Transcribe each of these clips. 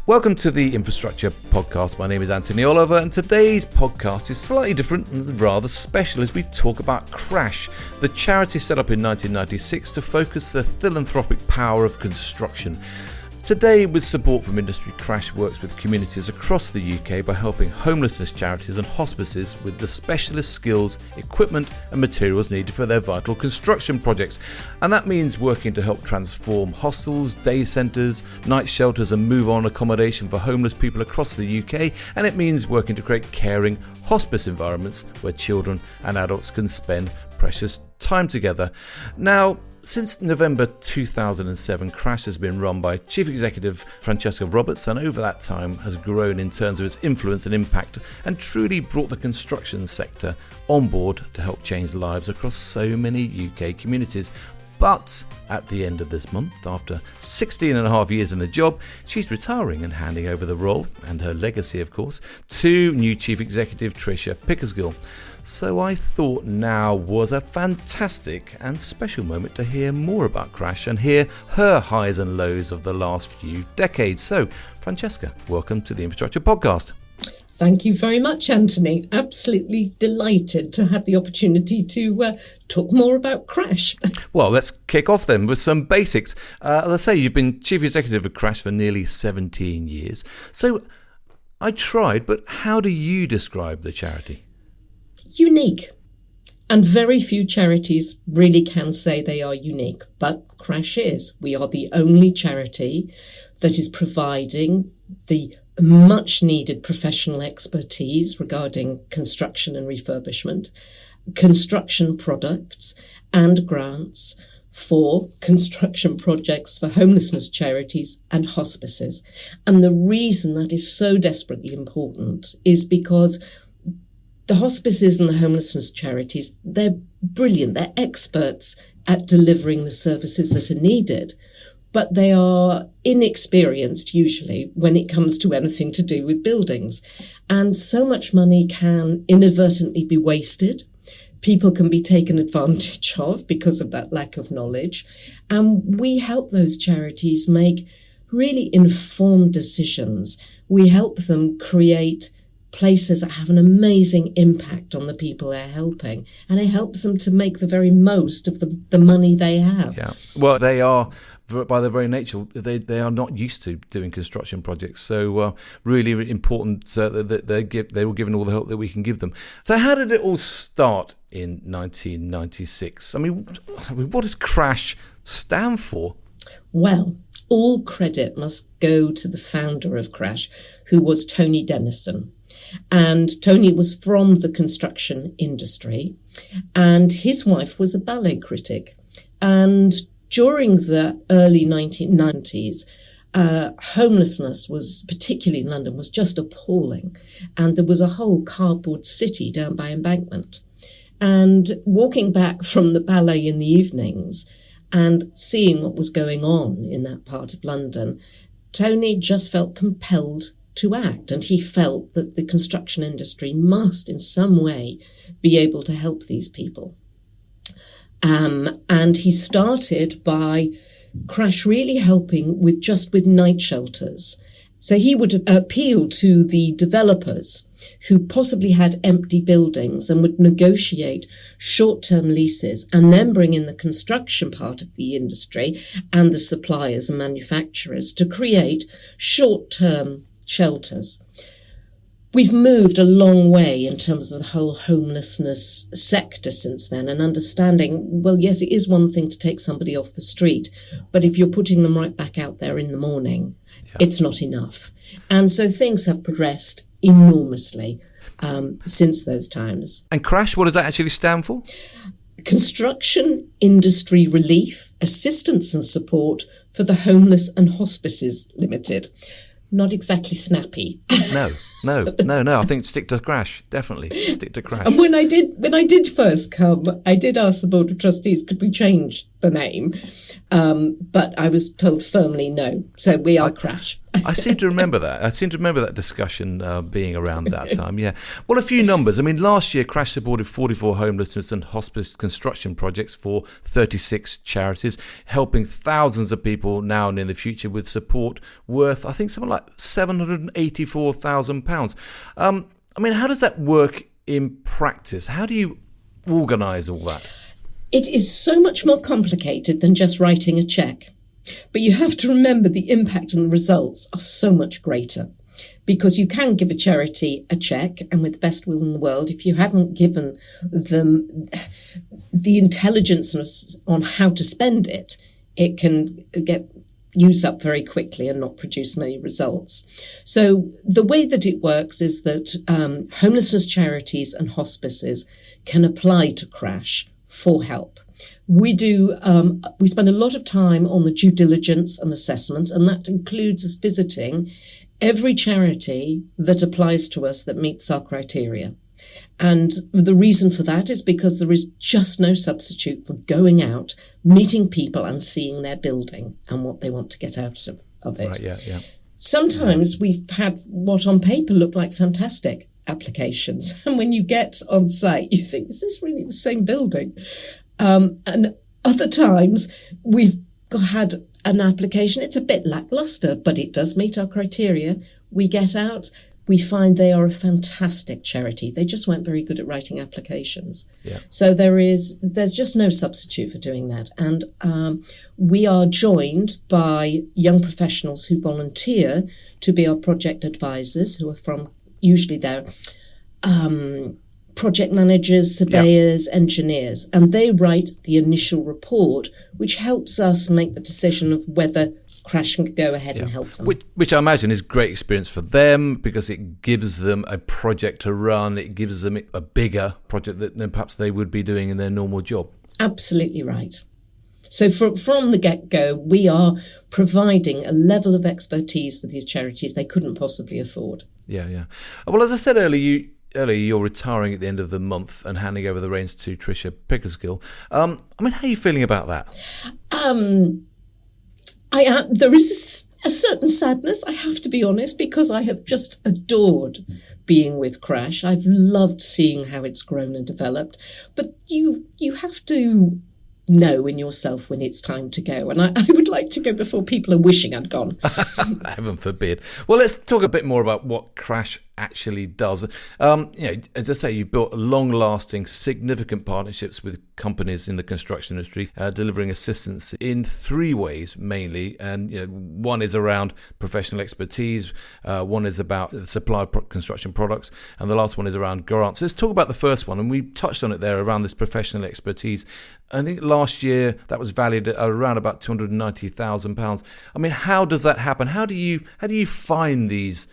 Welcome to the Infrastructure Podcast. My name is Anthony Oliver, and today's podcast is slightly different and rather special as we talk about Crash, the charity set up in 1996 to focus the philanthropic power of construction. Today, with support from industry, Crash works with communities across the UK by helping homelessness charities and hospices with the specialist skills, equipment and materials needed for their vital construction projects. And that means working to help transform hostels, day centres, night shelters and move-on accommodation for homeless people across the UK. And it means working to create caring hospice environments where children and adults can spend precious time together. Now, since November 2007, Crash has been run by Chief Executive Francesca Roberts, and over that time has grown in terms of its influence and impact and truly brought the construction sector on board to help change lives across so many UK communities. But at the end of this month, after 16 and a half years in the job, she's retiring and handing over the role, and her legacy of course, to new Chief Executive Trisha Pickersgill. So I thought now was a fantastic and special moment to hear more about Crash and hear her highs and lows of the last few decades. So, Francesca, welcome to the Infrastructure Podcast. Thank you very much, Anthony. Absolutely delighted to have the opportunity to talk more about Crash. Well, let's kick off then with some basics. As I say, you've been Chief Executive of Crash for nearly 17 years. So I tried, but how do you describe the charity? Unique. And very few charities really can say they are unique, but Crash is. We are the only charity that is providing the much needed professional expertise regarding construction and refurbishment, construction products and grants for construction projects for homelessness charities and hospices. And the reason that is so desperately important is because the hospices and the homelessness charities, they're brilliant. They're experts at delivering the services that are needed, but they are inexperienced usually when it comes to anything to do with buildings. And so much money can inadvertently be wasted. People can be taken advantage of because of that lack of knowledge. And we help those charities make really informed decisions. We help them create places that have an amazing impact on the people they're helping. And it helps them to make the very most of the money they have. Yeah. Well, they are, by their very nature, they are not used to doing construction projects. So really important that they were given all the help that we can give them. So how did it all start in 1996? I mean, what does Crash stand for? Well, all credit must go to the founder of Crash, who was Tony Dennison. And Tony was from the construction industry, and his wife was a ballet critic. And during the early 1990s, homelessness was, particularly in London, was just appalling. And there was a whole cardboard city down by Embankment. And walking back from the ballet in the evenings and seeing what was going on in that part of London, Tony just felt compelled to act, and he felt that the construction industry must in some way be able to help these people. And he started by Crash really helping with night shelters. So he would appeal to the developers who possibly had empty buildings and would negotiate short-term leases and then bring in the construction part of the industry and the suppliers and manufacturers to create short-term shelters. We've moved a long way in terms of the whole homelessness sector since then, and understanding, well, yes, it is one thing to take somebody off the street, but if you're putting them right back out there in the morning, it's not enough. And so things have progressed enormously since those times. And Crash, what does that actually stand for? Construction Industry Relief, Assistance and Support for the Homeless and Hospices Limited. Not exactly snappy. No. I think stick to Crash. Definitely stick to Crash. And when I did first come, I did ask the Board of Trustees, could we change the name? But I was told firmly no. So we are Crash. I seem to remember that. I seem to remember that discussion being around that time, yeah. Well, a few numbers. I mean, last year, Crash supported 44 homelessness and hospice construction projects for 36 charities, helping thousands of people now and in the future with support worth, I think, something like £784,000. I mean, how does that work in practice? How do you organise all that? It is so much more complicated than just writing a cheque. But you have to remember the impact and the results are so much greater, because you can give a charity a cheque, and with the best will in the world, if you haven't given them the intelligence on how to spend it, it can get used up very quickly and not produce many results. So the way that it works is that homelessness charities and hospices can apply to Crash for help. We spend a lot of time on the due diligence and assessment, and that includes us visiting every charity that applies to us that meets our criteria. And the reason for that is because there is just no substitute for going out, meeting people and seeing their building and what they want to get out of it. Right, yeah. Sometimes we've had what on paper look like fantastic applications. And when you get on site, you think, is this really the same building? And other times we've had an application. It's a bit lackluster, but it does meet our criteria. We get out. We find they are a fantastic charity. They just weren't very good at writing applications. Yeah. So there's just no substitute for doing that. And we are joined by young professionals who volunteer to be our project advisors, who are from usually they're project managers, surveyors, engineers, and they write the initial report, which helps us make the decision of whether Crash can go ahead and help them. Which I imagine is great experience for them, because it gives them a project to run. It gives them a bigger project than perhaps they would be doing in their normal job. Absolutely right. So from the get-go, we are providing a level of expertise for these charities they couldn't possibly afford. Yeah. Well, as I said earlier, you're retiring at the end of the month and handing over the reins to Trisha Pickersgill. I mean, how are you feeling about that? There is a certain sadness, I have to be honest, because I have just adored being with Crash. I've loved seeing how it's grown and developed. But you have to know in yourself when it's time to go. And I would like to go before people are wishing I'd gone. Heaven forbid. Well, let's talk a bit more about what Crash actually does. As I say, you've built long-lasting, significant partnerships with companies in the construction industry, delivering assistance in three ways mainly. And one is around professional expertise, one is about the supply of construction products, and the last one is around grants. So let's talk about the first one, and we touched on it there around this professional expertise. I think last year that was valued at around about £290,000. I mean, how does that happen? How do you find these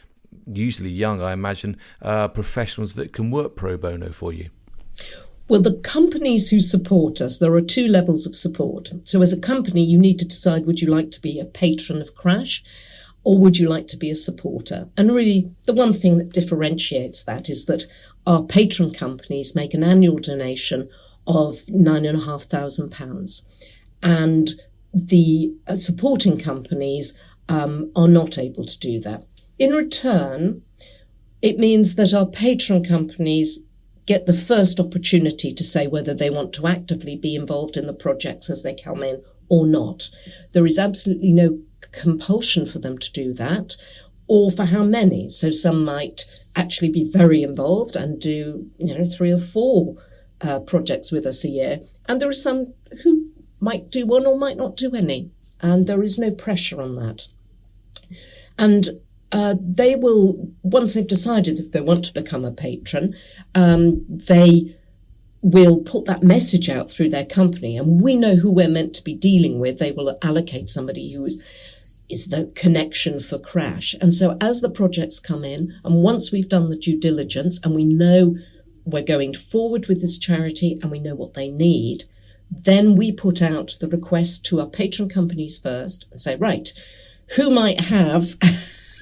usually young, I imagine, professionals that can work pro bono for you? Well, the companies who support us, there are two levels of support. So as a company, you need to decide, would you like to be a patron of Crash or would you like to be a supporter? And really, the one thing that differentiates that is that our patron companies make an annual donation of £9,500. And the supporting companies are not able to do that. In return, it means that our patron companies get the first opportunity to say whether they want to actively be involved in the projects as they come in or not. There is absolutely no compulsion for them to do that, or for how many. So some might actually be very involved and do 3 or 4 projects with us a year, and there are some who might do one or might not do any, and there is no pressure on that. And they will, once they've decided if they want to become a patron, they will put that message out through their company, and we know who we're meant to be dealing with. They will allocate somebody who is the connection for Crash. And so as the projects come in, and once we've done the due diligence and we know we're going forward with this charity and we know what they need, then we put out the request to our patron companies first and say, right, who might have...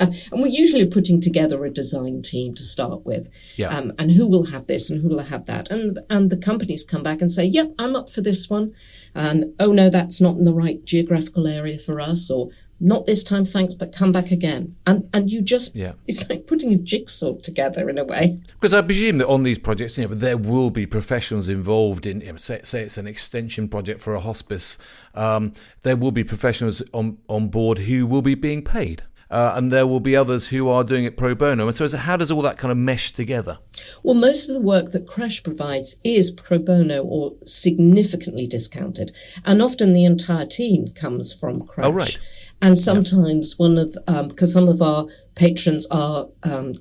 And we're usually putting together a design team to start with, and who will have this and who will have that. And the companies come back and say, yep, I'm up for this one. And, oh, no, that's not in the right geographical area for us, or not this time, thanks, but come back again. And you just, Yeah. it's like putting a jigsaw together in a way. Because I presume that on these projects, there will be professionals involved in, say it's an extension project for a hospice. There will be professionals on board who will be being paid. And there will be others who are doing it pro bono. And so how does all that kind of mesh together? Well, most of the work that Crash provides is pro bono or significantly discounted. And often the entire team comes from Crash. Oh, right. And sometimes because some of our patrons are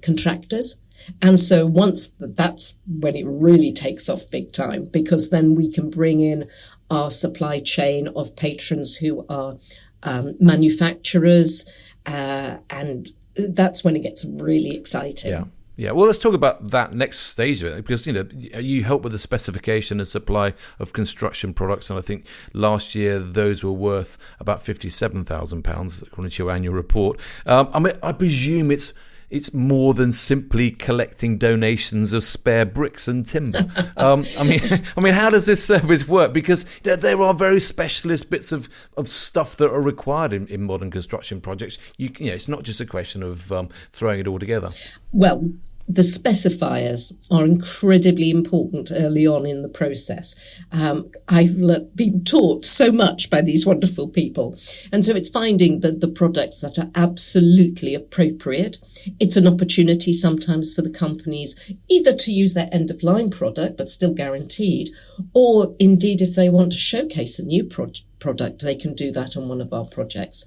contractors. And so that's when it really takes off big time, because then we can bring in our supply chain of patrons who are manufacturers, and that's when it gets really exciting. Yeah. Yeah, well, let's talk about that next stage of it, because you help with the specification and supply of construction products, and I think last year those were worth about £57,000 according to your annual report. I presume it's more than simply collecting donations of spare bricks and timber. How does this service work? Because there are very specialist bits of stuff that are required in modern construction projects. It's not just a question of throwing it all together. Well, the specifiers are incredibly important early on in the process. I've been taught so much by these wonderful people. And so it's finding the products that are absolutely appropriate. It's an opportunity sometimes for the companies either to use their end-of-line product, but still guaranteed, or indeed if they want to showcase a new product, they can do that on one of our projects.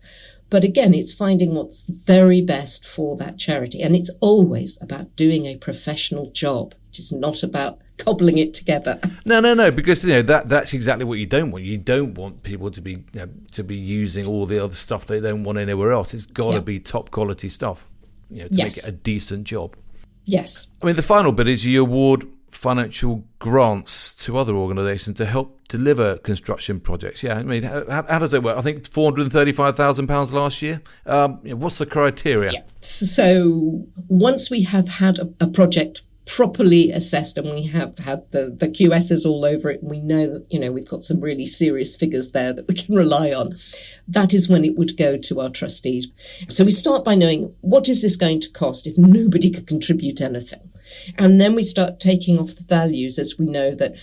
But again, it's finding what's very best for that charity. And it's always about doing a professional job. It is not about cobbling it together. No, because that's exactly what you don't want. You don't want people to be using all the other stuff they don't want anywhere else. It's got to be top quality stuff, to make it a decent job. Yes. The final bit is you award financial grants to other organisations to help deliver construction projects. Yeah, how does it work? I think £435,000 last year. What's the criteria? Yeah. So once we have had a project properly assessed and we have had the QSs all over it, and we know that, we've got some really serious figures there that we can rely on, that is when it would go to our trustees. So we start by knowing, what is this going to cost if nobody could contribute anything? And then we start taking off the values as we know that,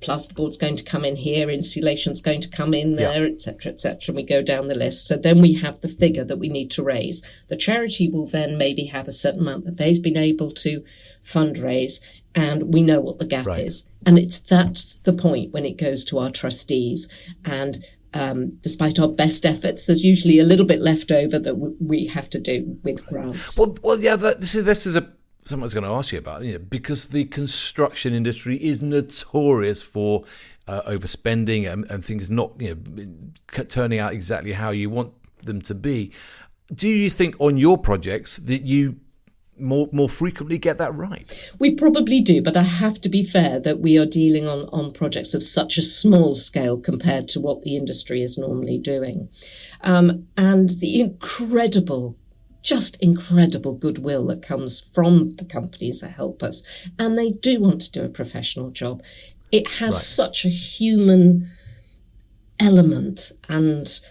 plasterboard's going to come in here, insulation's going to come in there, etc., etc. And we go down the list. So then we have the figure that we need to raise. The charity will then maybe have a certain amount that they've been able to fundraise, and we know what the gap is. And that's the point when it goes to our trustees. And despite our best efforts, there's usually a little bit left over that we have to do with grants. Well, yeah, this is someone's going to ask you about, because the construction industry is notorious for overspending and things not, turning out exactly how you want them to be. Do you think on your projects that you more frequently get that right? We probably do, but I have to be fair that we are dealing on projects of such a small scale compared to what the industry is normally doing. And the incredible goodwill that comes from the companies that help us. And they do want to do a professional job. It has such a human element and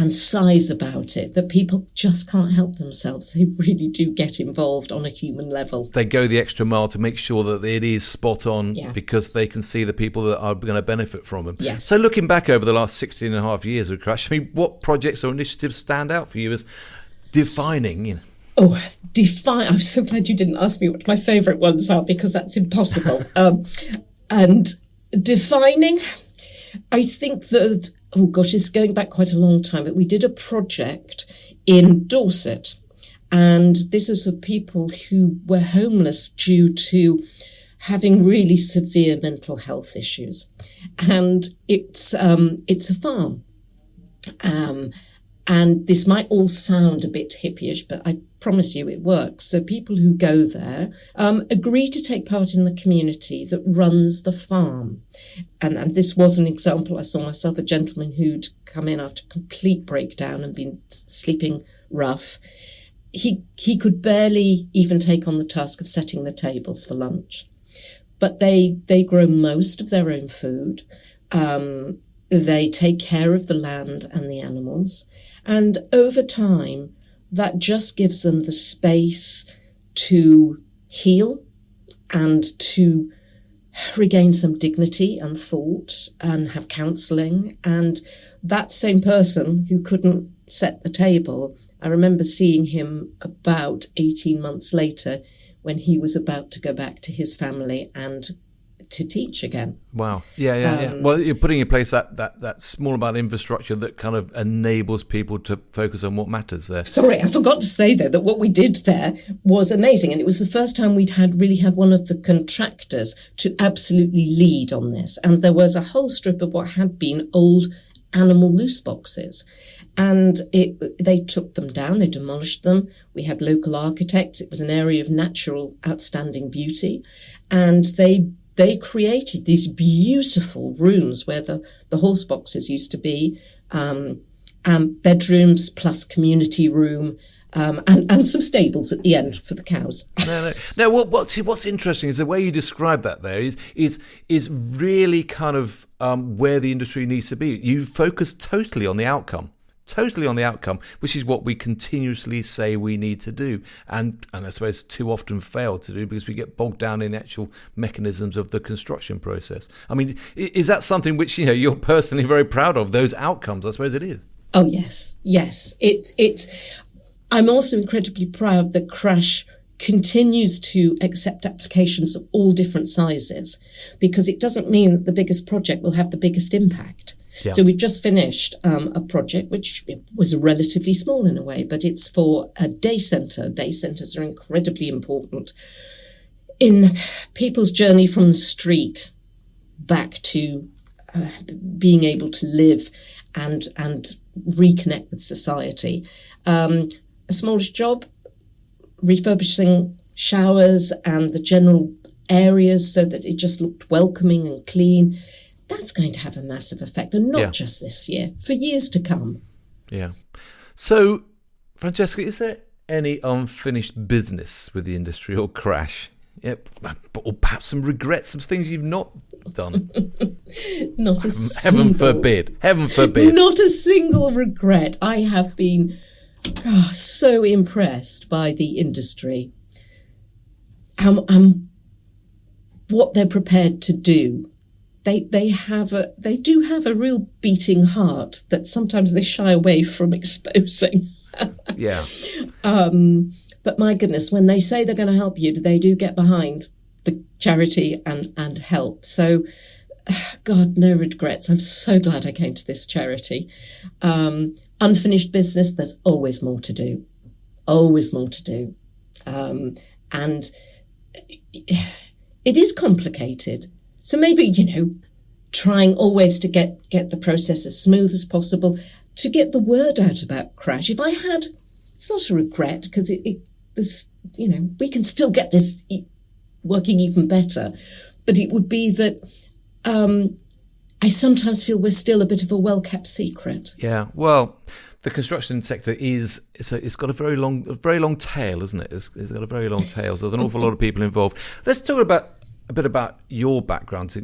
size about it that people just can't help themselves. They really do get involved on a human level. They go the extra mile to make sure that it is spot on because they can see the people that are going to benefit from them. Yes. So looking back over the last 16 and a half years of Crash, what projects or initiatives stand out for you as defining? I'm so glad you didn't ask me what my favourite ones are, because that's impossible. And defining, I think that, it's going back quite a long time, but we did a project in Dorset, and this is for people who were homeless due to having really severe mental health issues. And it's a farm. And this might all sound a bit hippyish, but I promise you it works. So people who go there agree to take part in the community that runs the farm. And this was an example. I saw myself, a gentleman who'd come in after complete breakdown and been sleeping rough. He could barely even take on the task of setting the tables for lunch. But they grow most of their own food. They take care of the land and the animals. And over time, that just gives them the space to heal and to regain some dignity and thought and have counselling. And that same person who couldn't set the table, I remember seeing him about 18 months later when he was about to go back to his family and to teach again. Wow. Yeah. Well, you're putting in place that small amount of infrastructure that kind of enables people to focus on what matters there. Sorry, I forgot to say, though, that what we did there was amazing. And it was the first time we'd really had one of the contractors to absolutely lead on this. And there was a whole strip of what had been old animal loose boxes. And they took them down, they demolished them. We had local architects. It was an area of natural, outstanding beauty. And they created these beautiful rooms where the horse boxes used to be, bedrooms plus community room, and some stables at the end for the cows. No. What's interesting is the way you describe that there is really kind of where the industry needs to be. You focus totally on the outcome, which is what we continuously say we need to do, and I suppose too often fail to do because we get bogged down in the actual mechanisms of the construction process. I mean, is that something which you're personally very proud of? Those outcomes, I suppose it is. Oh yes. It's. I'm also incredibly proud that Crash continues to accept applications of all different sizes, because it doesn't mean that the biggest project will have the biggest impact. Yeah. So we've just finished a project which was relatively small in a way, but it's for a day centre. Day centres are incredibly important in people's journey from the street back to being able to live and reconnect with society. A smallish job, refurbishing showers and the general areas so that it just looked welcoming and clean. That's going to have a massive effect, and not just this year, for years to come. Yeah. So, Francesca, is there any unfinished business with the industry or Crash? Or perhaps some regrets, some things you've not done? Not a single. Heaven forbid. Not a single regret. I have been so impressed by the industry. What they're prepared to do. They do have a real beating heart that sometimes they shy away from exposing. Yeah. But my goodness, when they say they're going to help you, they do get behind the charity and help. So, God, no regrets. I'm so glad I came to this charity. Unfinished business, there's always more to do. Always more to do. And it is complicated. So maybe, trying always to get the process as smooth as possible, to get the word out about Crash. If I had, it's not a regret, because it was, we can still get this working even better. But it would be that I sometimes feel we're still a bit of a well-kept secret. Yeah, well, the construction sector it's got a very long tail, isn't it? It's got a very long tail. So there's an awful lot of people involved. Let's talk a bit about your background to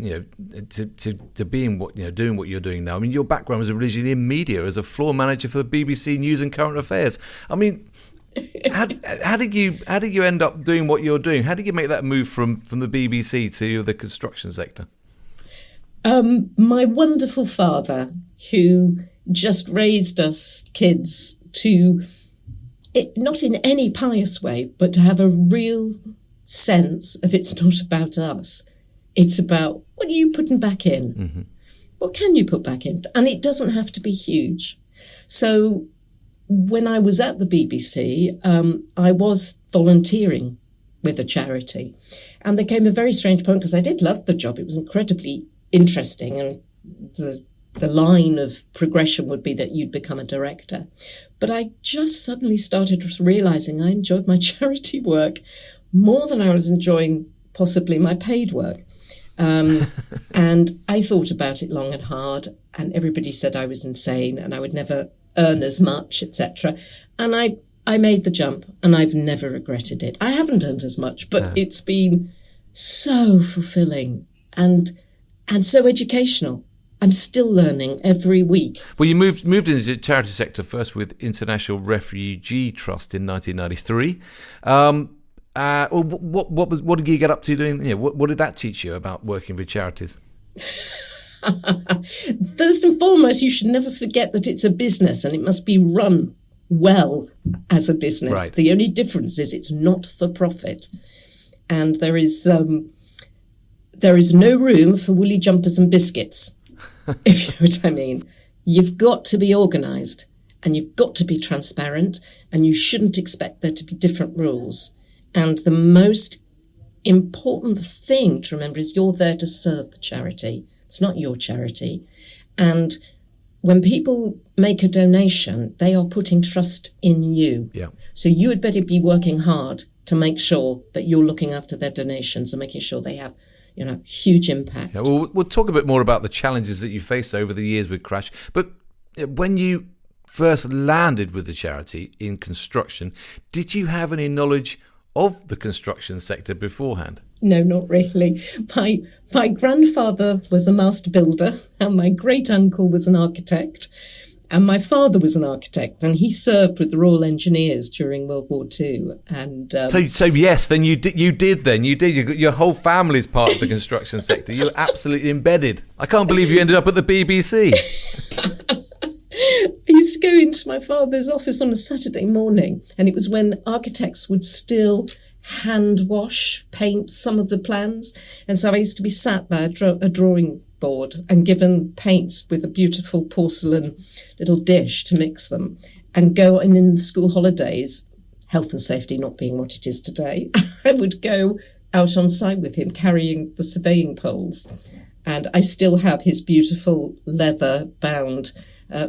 being doing what you're doing now. I mean, your background was originally in media as a floor manager for BBC News and Current Affairs. I mean, how did you end up doing what you're doing? How did you make that move from the BBC to the construction sector? My wonderful father, who just raised us kids to, not in any pious way, but to have a real sense of it's not about us. It's about what are you putting back in? Mm-hmm. What can you put back in? And it doesn't have to be huge. So when I was at the BBC, I was volunteering with a charity. And there came a very strange point, because I did love the job. It was incredibly interesting, and the line of progression would be that you'd become a director. But I just suddenly started realising I enjoyed my charity work more than I was enjoying possibly my paid work. And I thought about it long and hard, and everybody said I was insane and I would never earn as much, etc. And I made the jump, and I've never regretted it. I haven't earned as much, but It's been so fulfilling and so educational. I'm still learning every week. Well, you moved into the charity sector first with International Refugee Trust in 1993. What did you get up to doing? What did that teach you about working with charities? First and foremost, you should never forget that it's a business and it must be run well as a business. Right. The only difference is it's not for profit, and there is no room for woolly jumpers and biscuits. If you know what I mean. You've got to be organised and you've got to be transparent, and you shouldn't expect there to be different rules. And the most important thing to remember is you're there to serve the charity. It's not your charity. And when people make a donation, they are putting trust in you. Yeah. So you had better be working hard to make sure that you're looking after their donations and making sure they have, huge impact. Yeah, well, we'll talk a bit more about the challenges that you faced over the years with Crash. But when you first landed with the charity in construction, did you have any knowledge of the construction sector beforehand? No, not really. My grandfather was a master builder, and my great uncle was an architect, and my father was an architect, and he served with the Royal Engineers during World War II. And so yes, then you did. Your whole family's part of the construction sector. You're absolutely embedded. I can't believe you ended up at the BBC. I used to go into my father's office on a Saturday morning, and it was when architects would still hand wash, paint some of the plans. And so I used to be sat by a drawing board and given paints with a beautiful porcelain little dish to mix them, and go in the school holidays, health and safety not being what it is today, I would go out on site with him carrying the surveying poles. And I still have his beautiful leather-bound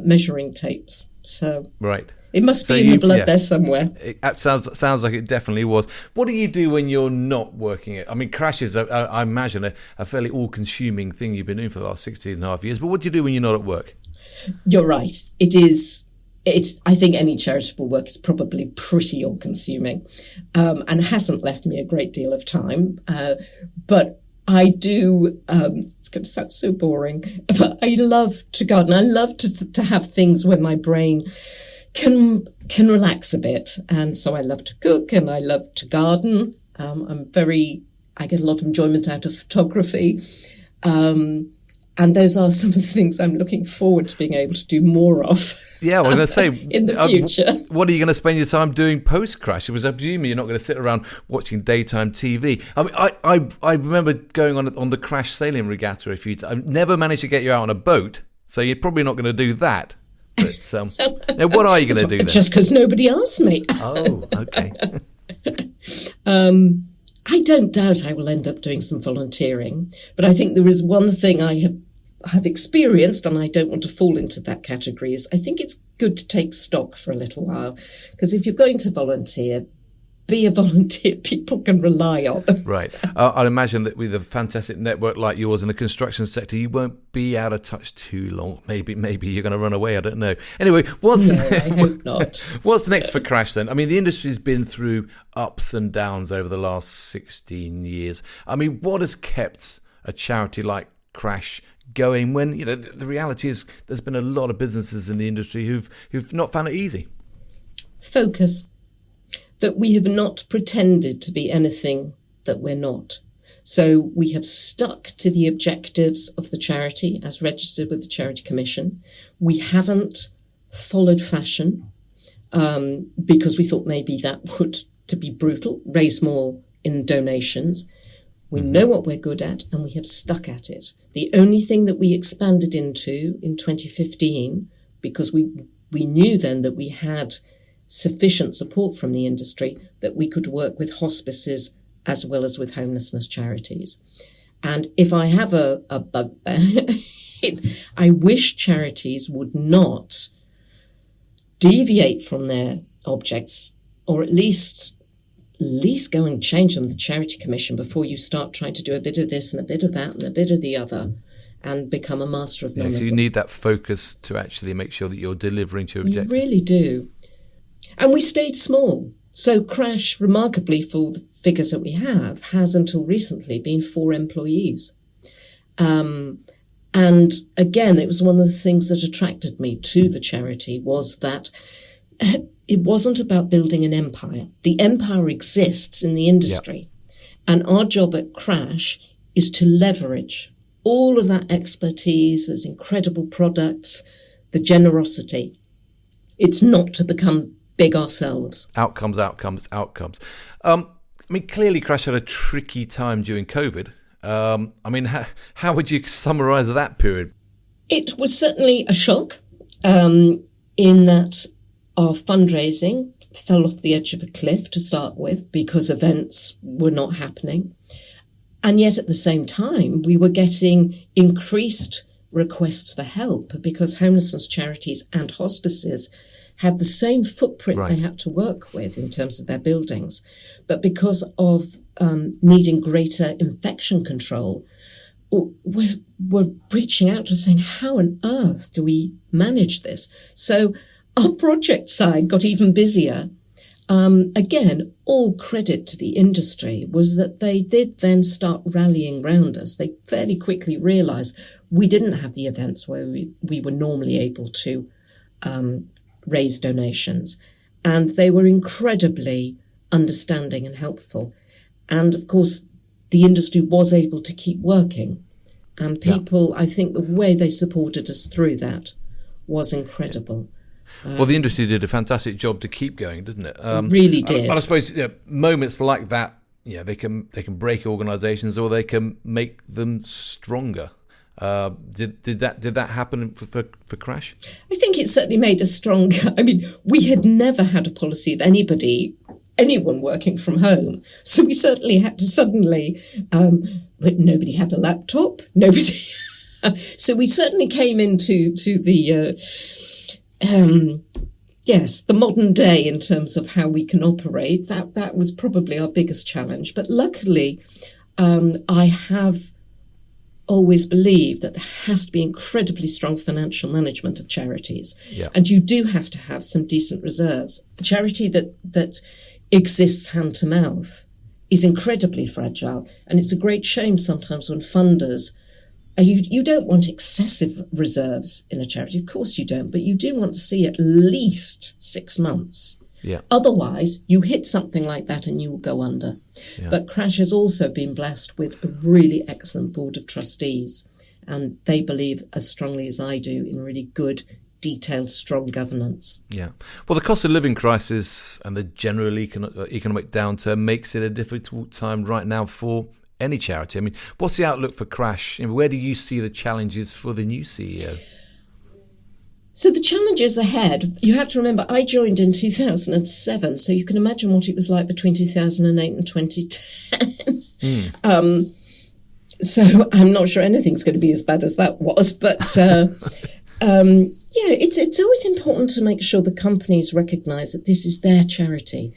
measuring tapes. So right. It must be in the blood there somewhere. It sounds like it definitely was. What do you do when you're not working it? I mean, Crash is, I imagine, a fairly all-consuming thing you've been doing for the last 16 and a half years. But what do you do when you're not at work? You're right. It is. I think any charitable work is probably pretty all-consuming, and hasn't left me a great deal of time. But I do, it's going to sound so boring, but I love to garden. I love to have things where my brain can relax a bit. And so I love to cook and I love to garden. I get a lot of enjoyment out of photography. And those are some of the things I'm looking forward to being able to do more of. Yeah, I was going to say, in the future. What are you going to spend your time doing post-Crash? I presume you're not going to sit around watching daytime TV. I mean, I remember going on the Crash sailing regatta a few times. I've never managed to get you out on a boat, so you're probably not going to do that. But now what are you going to do then? Just because nobody asked me. Oh, okay. I don't doubt I will end up doing some volunteering, but I think there is one thing I have experienced, and I don't want to fall into that category, is I think it's good to take stock for a little while, because if you're going to volunteer, be a volunteer people can rely on. Right. I'd imagine that with a fantastic network like yours in the construction sector, you won't be out of touch too long. Maybe you're going to run away. I don't know. Anyway, I hope not. What's next for Crash then? I mean, the industry's been through ups and downs over the last 16 years. I mean, what has kept a charity like Crash going when, the reality is there's been a lot of businesses in the industry who've not found it easy? Focus. That we have not pretended to be anything that we're not. So we have stuck to the objectives of the charity as registered with the Charity Commission. We haven't followed fashion because we thought maybe that would, to be brutal, raise more in donations. We know what we're good at and we have stuck at it. The only thing that we expanded into in 2015, because we knew then that we had sufficient support from the industry, that we could work with hospices as well as with homelessness charities. And if I have a bugbear, I wish charities would not deviate from their objects, or at least go and change them, the Charity Commission, before you start trying to do a bit of this and a bit of that and a bit of the other, and become a master of none of them. You need that focus to actually make sure that you're delivering to your objectives. You really do. And we stayed small. So Crash, remarkably for the figures that we have, has until recently been 4 employees. And And again, it was one of the things that attracted me to the charity was that it wasn't about building an empire. The empire exists in the industry. And our job at Crash is to leverage all of that expertise, those incredible products, the generosity. It's not to become big ourselves. Outcomes. I mean, clearly Crash had a tricky time during COVID. I mean, how would you summarise that period? It was certainly a shock in that our fundraising fell off the edge of a cliff to start with because events were not happening. And yet at the same time, we were getting increased requests for help because homelessness charities and hospices had the same footprint they had to work with in terms of their buildings. But because of needing greater infection control, we're reaching out to saying, how on earth do we manage this? So our project side got even busier. Again, all credit to the industry was that they did then start rallying round us. They fairly quickly realised we didn't have the events where we were normally able to raise donations. And they were incredibly understanding and helpful. And of course, the industry was able to keep working. And people, I think the way they supported us through that was incredible. Well, the industry did a fantastic job to keep going, didn't it? Really did. And I suppose moments like that, they can break organisations or they can make them stronger. Did that happen for Crash? I think it certainly made us stronger. I mean, we had never had a policy of anyone working from home, so we certainly had to suddenly. But nobody had a laptop. Nobody. So we certainly came into the. The modern day in terms of how we can operate. That was probably our biggest challenge. But luckily, I have always believed that there has to be incredibly strong financial management of charities. Yeah. And you do have to have some decent reserves. A charity that exists hand to mouth is incredibly fragile. And it's a great shame sometimes when funders, you don't want excessive reserves in a charity. Of course you don't, but you do want to see at least 6 months. Yeah. Otherwise, you hit something like that and you will go under. Yeah. But Crash has also been blessed with a really excellent board of trustees, and they believe as strongly as I do in really good, detailed, strong governance. Yeah. Well, the cost of living crisis and the general economic downturn makes it a difficult time right now for any charity. I mean, what's the outlook for Crash? Where do you see the challenges for the new CEO? So the challenges ahead, you have to remember, I joined in 2007, so you can imagine what it was like between 2008 and 2010. So I'm not sure anything's going to be as bad as that was, but it's always important to make sure the companies recognise that this is their charity.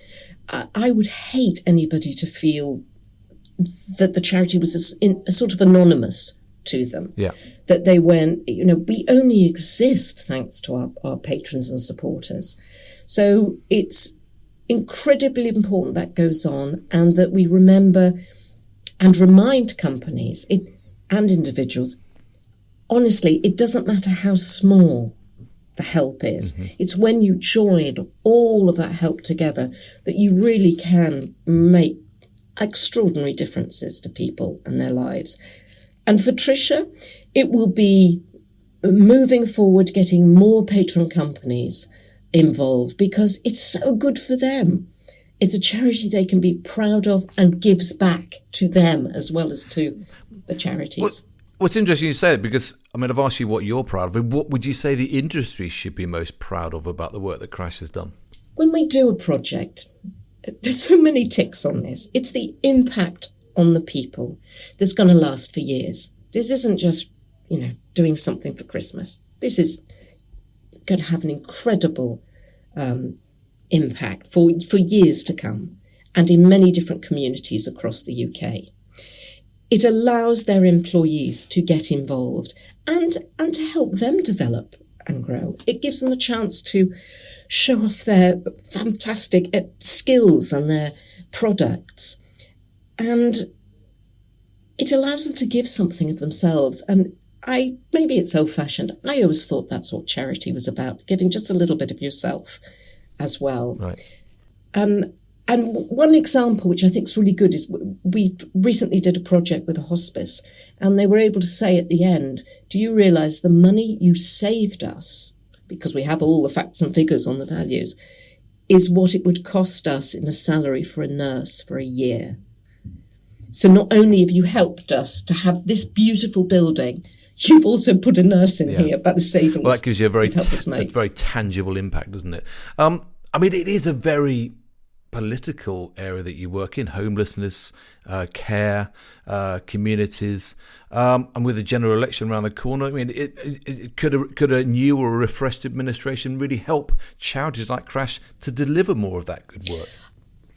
I would hate anybody to feel that the charity was a sort of anonymous to them. Yeah. That they went, we only exist thanks to our patrons and supporters. So it's incredibly important that goes on, and that we remember and remind companies and individuals, honestly, it doesn't matter how small the help is. Mm-hmm. It's when you join all of that help together that you really can make extraordinary differences to people and their lives. And for Trisha, it will be moving forward, getting more patron companies involved, because it's so good for them. It's a charity they can be proud of and gives back to them as well as to the charities. Well, it's interesting you say it, because, I've asked you what you're proud of. What would you say the industry should be most proud of about the work that Crash has done? When we do a project, there's so many ticks on this. It's the impact on the people that's going to last for years. This isn't just, doing something for Christmas. This is going to have an incredible impact for years to come, and in many different communities across the UK. It allows their employees to get involved and to help them develop and grow. It gives them a chance to show off their fantastic skills and their products. And it allows them to give something of themselves. And maybe it's old-fashioned. I always thought that's what charity was about, giving just a little bit of yourself as well. Right. And one example, which I think is really good, is we recently did a project with a hospice, and they were able to say at the end, do you realise the money you saved us, because we have all the facts and figures on the values, is what it would cost us in a salary for a nurse for a year. So not only have you helped us to have this beautiful building, you've also put a nurse in here about the savings. Well, that gives you a very tangible impact, doesn't it? I mean, it is a very political area that you work in: homelessness, care, communities, and with the general election around the corner. I mean, could a new or a refreshed administration really help charities like Crash to deliver more of that good work?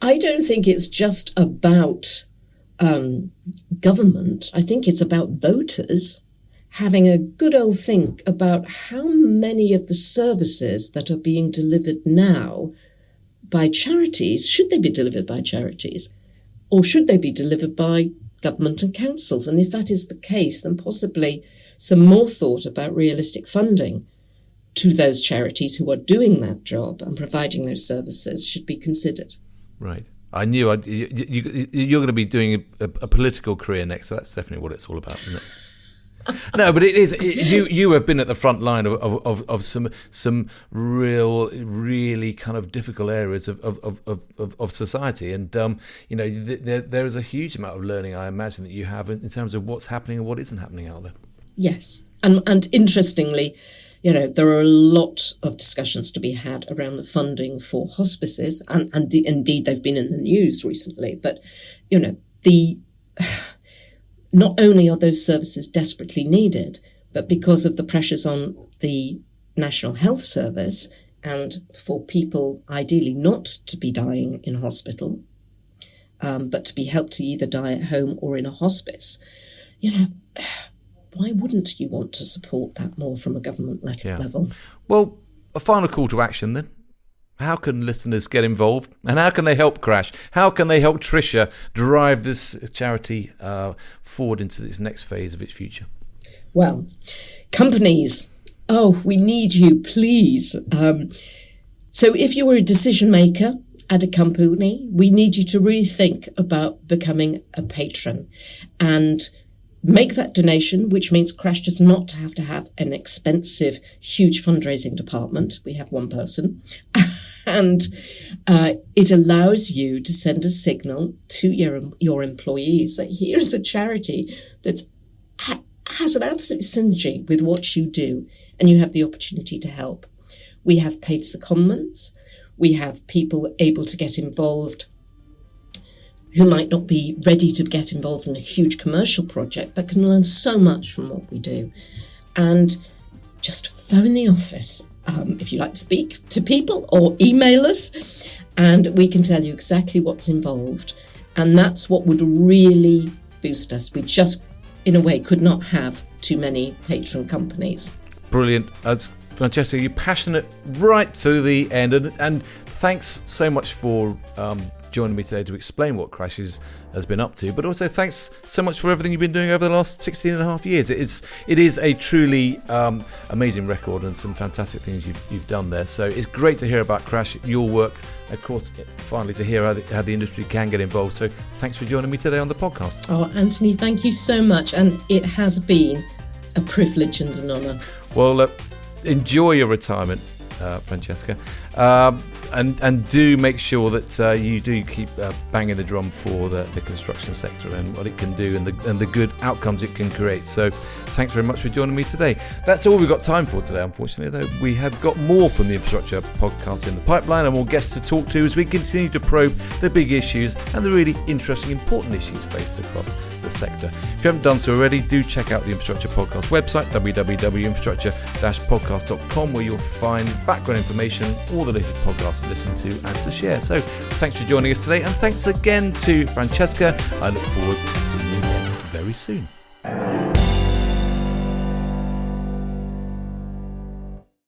I don't think it's just about government. I think it's about voters having a good old think about how many of the services that are being delivered now by charities, should they be delivered by charities, or should they be delivered by government and councils? And if that is the case, then possibly some more thought about realistic funding to those charities who are doing that job and providing those services should be considered. Right. I knew you're going to be doing a political career next, so that's definitely what it's all about, isn't it? No, but it is. You have been at the front line of some really kind of difficult areas of society, and there is a huge amount of learning, I imagine, that you have in terms of what's happening and what isn't happening out there. Yes, and interestingly, there are a lot of discussions to be had around the funding for hospices, and indeed they've been in the news recently. But not only are those services desperately needed, but because of the pressures on the National Health Service and for people ideally not to be dying in hospital, but to be helped to either die at home or in a hospice, why wouldn't you want to support that more from a government level? Well, a final call to action then. How can listeners get involved, and how can they help Crash? How can they help Trisha drive this charity forward into this next phase of its future? Well, companies, we need you, please. So if you were a decision maker at a company, we need you to really think about becoming a patron and make that donation, which means Crash does not have to have an expensive, huge fundraising department. We have one person. And it allows you to send a signal to your employees that here is a charity that has an absolute synergy with what you do, and you have the opportunity to help. We have paid secondments. We have people able to get involved who might not be ready to get involved in a huge commercial project, but can learn so much from what we do. And just phone the office if you like to speak to people, or email us, and we can tell you exactly what's involved. And that's what would really boost us. We just, in a way, could not have too many patron companies. Brilliant. As Francesca, you're passionate right to the end, and thanks so much for joining me today to explain what Crash has been up to, but also thanks so much for everything you've been doing over the last 16 and a half years. It is a truly amazing record and some fantastic things you've done there. So it's great to hear about Crash, your work, of course, finally to hear how the industry can get involved. So thanks for joining me today on the podcast. Oh, Anthony, thank you so much. And it has been a privilege and an honour. Well, enjoy your retirement, Francesca. And do make sure that you do keep banging the drum for the construction sector and what it can do and the good outcomes it can create. So thanks very much for joining me today. That's all we've got time for today, unfortunately, though we have got more from the Infrastructure podcast in the pipeline and more guests to talk to as we continue to probe the big issues and the really interesting, important issues faced across the sector. If you haven't done so already, do check out the Infrastructure podcast website, www.infrastructure-podcast.com, where you'll find background information, all the latest podcasts to listen to and to share. So thanks for joining us today, and thanks again to Francesca. I look forward to seeing you again very soon.